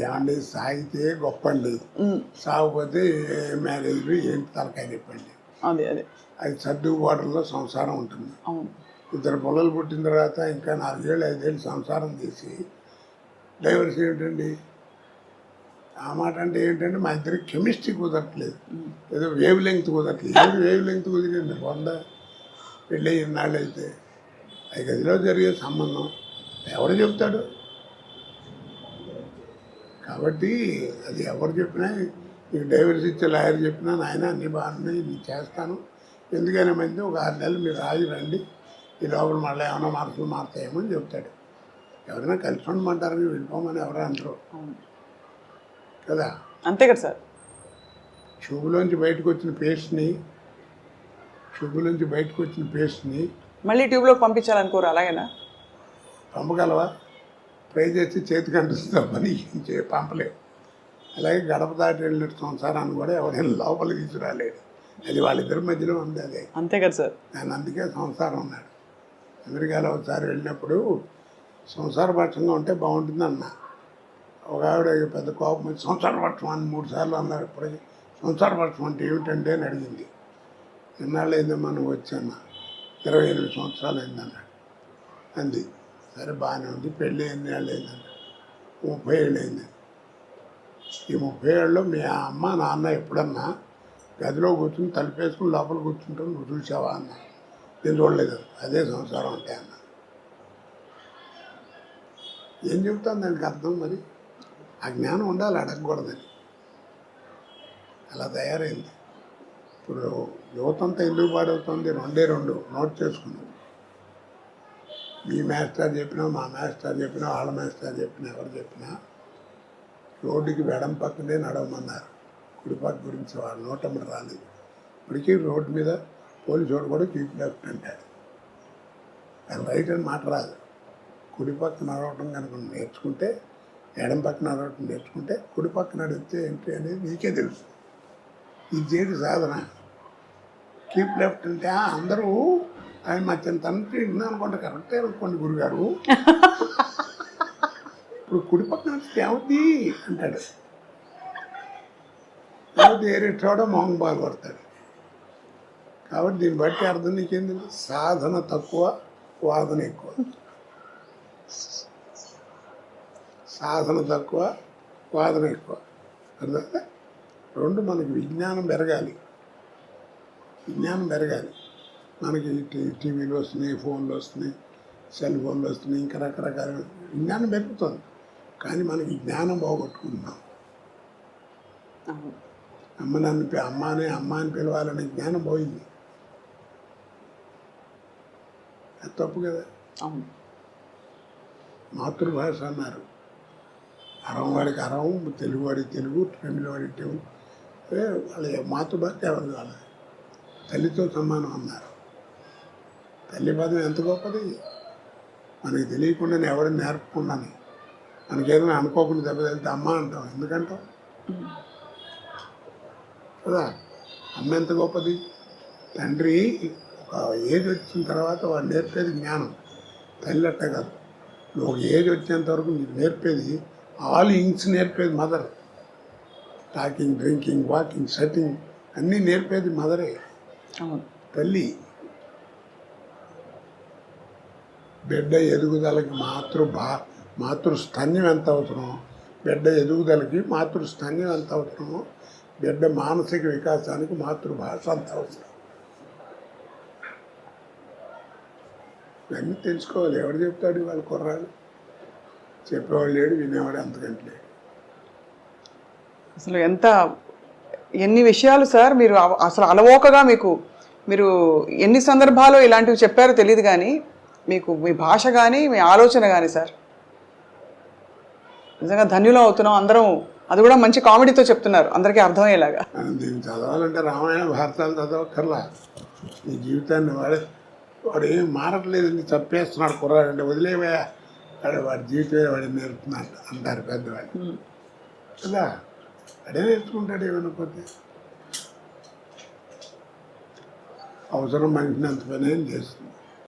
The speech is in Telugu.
ఏమండి సాగితే గొప్పండి, సాగపోతే మ్యారేజ్లు ఏంటి తలకాయ చెప్పండి. అదే అదే అది సర్దుబాటులో సంసారం ఉంటుంది. అవును. ఇద్దరు పిల్లలు పుట్టిన తర్వాత ఇంకా 4 ఏళ్ళు 5 ఏళ్ళు సంసారం చేసి డైవర్స్ ఏమిటండి? ఆ మాట అంటే ఏంటంటే మా ఇద్దరికి కెమిస్ట్రీ కుదరట్లేదు, ఏదో వేవ్ లెంగ్త్ కుదరట్లేదు. ఏది వేవ్ లెంగ్త్ కుదిరింది? 100 పెళ్ళి ఇన్నాళ్ళు అయితే అది గదిలో జరిగే సంబంధం ఎవరు చెప్తాడు? కాబట్టి అది ఎవరు చెప్పినా, నీకు డైవర్స్ ఇచ్చే లాయర్ చెప్పినా నాయన అన్నీ బాగున్నాయి నేను చేస్తాను, ఎందుకైనా మంది ఒక 6 నెలలు మీరు ఆగి రండి, ఈ లోపల మళ్ళీ ఏమైనా మార్పులు మారుతాయేమో అని చెప్తాడు. ఎవరైనా కలిసి ఉండమంటారని వెళ్ళిపోమని ఎవరు అంటారు కదా. అంతే కదా సార్. ట్యూబ్లోంచి బయటకు వచ్చిన పేస్ట్ని మళ్ళీ ట్యూబ్లోకి పంపించాలనుకోరు, అలాగేనా? పంపగలవా? ట్రై చేసి చేతికి అంటుస్తామని పంపలేవు. అలాగే గడప దాటి వెళ్ళిన సంసారాన్ని కూడా ఎవరైనా లోపలికి తీసుకురాలేడు. అది వాళ్ళిద్దరి మధ్యలో ఉంది. అదే అంతే కదా సార్. నేను అందుకే సంసారం ఉన్నాడు. అమెరికాలో ఒకసారి వెళ్ళినప్పుడు సంసారపక్షంగా ఉంటే బాగుంటుంది అన్న. ఒక ఆవిడ పెద్ద కోపం వచ్చి సంసారపక్షం అని 3 సార్లు అన్నారు. ఇప్పటికీ సంసారపక్షం అంటే ఏమిటంటే అని అడిగింది. ఎన్నాళ్ళు అయిందమ్మా నువ్వు వచ్చాన్న? 28 సంవత్సరాలు అయిందన్నాడు. అంది. సరే బాగానే ఉంది. పెళ్ళి ఎన్ని ఏళ్ళు అయిందన్నాడు? 30 ఏళ్ళు అయింది. ఈ 30 ఏళ్ళలో మీ అమ్మ నాన్న ఎప్పుడన్నా గదిలో కూర్చుని తలుపేసుకుని లోపల కూర్చుంటావు నువ్వు చూసావా అన్న. నేను చూడలేదు. అదే సంసారం అంటే అన్న. ఏం చెబుతాను దానికి అర్థం? మరి ఆ జ్ఞానం ఉండాలి, అడగకూడదని. అలా తయారైంది. ఇప్పుడు యువతంతా ఎందుకు పాడవుతుంది? 2 నోట్ చేసుకున్నాం. మీ మాస్టర్ చెప్పినా, మా మాస్టర్ చెప్పినా, వాళ్ళ మాస్టర్ చెప్పినా, ఎవరు చెప్పినా రోడ్డుకి వెడం పక్కనే నడవమన్నారు. కుడిపక్క గురించి వాళ్ళ నోటమ్మడి రాలేదు. ఇప్పటికీ రోడ్డు మీద పోలీసు వాడు కూడా కీప్ లెఫ్ట్ అంటాడు. అది రైట్ అని మాట రాదు. కుడిపక్క నడవటం కనుక నేర్చుకుంటే, ఎడం పక్క నడవటం నేర్చుకుంటే కుడిపక్క నడిస్తే ఏంటి అనేది నీకే తెలుసు. ఇది చేయడు సాధన. కీప్ లెఫ్ట్ అంటే అందరూ ఆయన మా తండ్రి విన్నా అనుకోండి, కరెక్టే అనుకోండి గురుగారు, ఇప్పుడు కుడిపక్క నడిస్తే ఏమవుతుంది అంటాడు. ఏమవుతుంది? ఏరెట్టాడో మొహం బాగా పడతాడు. కాబట్టి దీన్ని బట్టి అర్థం నీకేంది? సాధన తక్కువ, వాదన ఎక్కువ. సాధన తక్కువ, వాదన ఎక్కువ. అర్థం? 2 మనకి విజ్ఞానం పెరగాలి. మనకి టీవీలు వస్తున్నాయి, ఫోన్లు వస్తున్నాయి, సెల్ ఫోన్లు వస్తున్నాయి, ఇంకా రకరకాల విజ్ఞానం పెరుగుతుంది. కానీ మనకి జ్ఞానం పోగొట్టుకుంటున్నాం. అమ్మ అని పిలవాలనే జ్ఞానం పోయింది. అది తప్పు కదా. మాతృభాష అన్నారు. అరం వాడికి అరం, తెలుగు వాడికి తెలుగు, తమిళ వాడికి తెలుగు. వాళ్ళ మాతృభాష ఎవరు కావాలి? తల్లితో సమానం అన్నారు. తల్లి పదం ఎంత గొప్పది. మనకి తెలియకుండానే ఎవరిని నేర్పకుండానే మనకేదైనా అనుకోకుండా దెబ్బతలితే అమ్మ అంటాం. ఎందుకంటాం కదా? అమ్మ ఎంత గొప్పది. తండ్రి ఒక ఏజ్ వచ్చిన తర్వాత వాడు నేర్పేది జ్ఞానం. తల్లి అట్ట కాదు. నువ్వు ఒక ఏజ్ వచ్చేంత వరకు నీకు నేర్పేది ఆల్ ఇంగ్స్ నేర్పేది mother. Talking, drinking, walking, setting అన్నీ నేర్పేది మదరే, తల్లి. బిడ్డ ఎదుగుదలకి మాతృస్థన్యం ఎంత అవసరమో, బిడ్డ ఎదుగుదలకి మాతృస్థన్యం ఎంత అవసరమో, బిడ్డ మానసిక వికాసానికి మాతృభాష అంత అవసరం. ఇవన్నీ తెలుసుకోవాలి. ఎవరు చెప్తాడు? వాళ్ళ కుర్రాడు చెప్పేవాళ్ళు లేడు, వినేవాడు అంతకంటే లేడు. అసలు ఎన్ని విషయాలు సార్ మీరు అసలు అలవోకగా మీరు ఎన్ని సందర్భాల్లో ఇలాంటివి చెప్పారో తెలియదు, కానీ మీకు మీ భాష కానీ మీ ఆలోచన కానీ సార్ నిజంగా ధన్యులం అవుతున్నాం అందరం. అది కూడా మంచి కామెడీతో చెప్తున్నారు, అందరికీ అర్థమయ్యేలాగా. దీన్ని చదవాలంటే రామాయణ భారతాలు చదవక్కర్లా. ఈ జీవితాన్ని వాడు ఏం మారట్లేదు, చంపేస్తున్నాడు కుర్రాడంటే వదిలేవయా, వాడి జీవితమే వాడిని నేర్పుతున్నాడు అంటారు పెద్దవాళ్ళు కదా. అడే నేర్చుకుంటాడు ఏమనుకోతే. అవసరం మనిషిని అంత పని ఏం చేస్తుంది.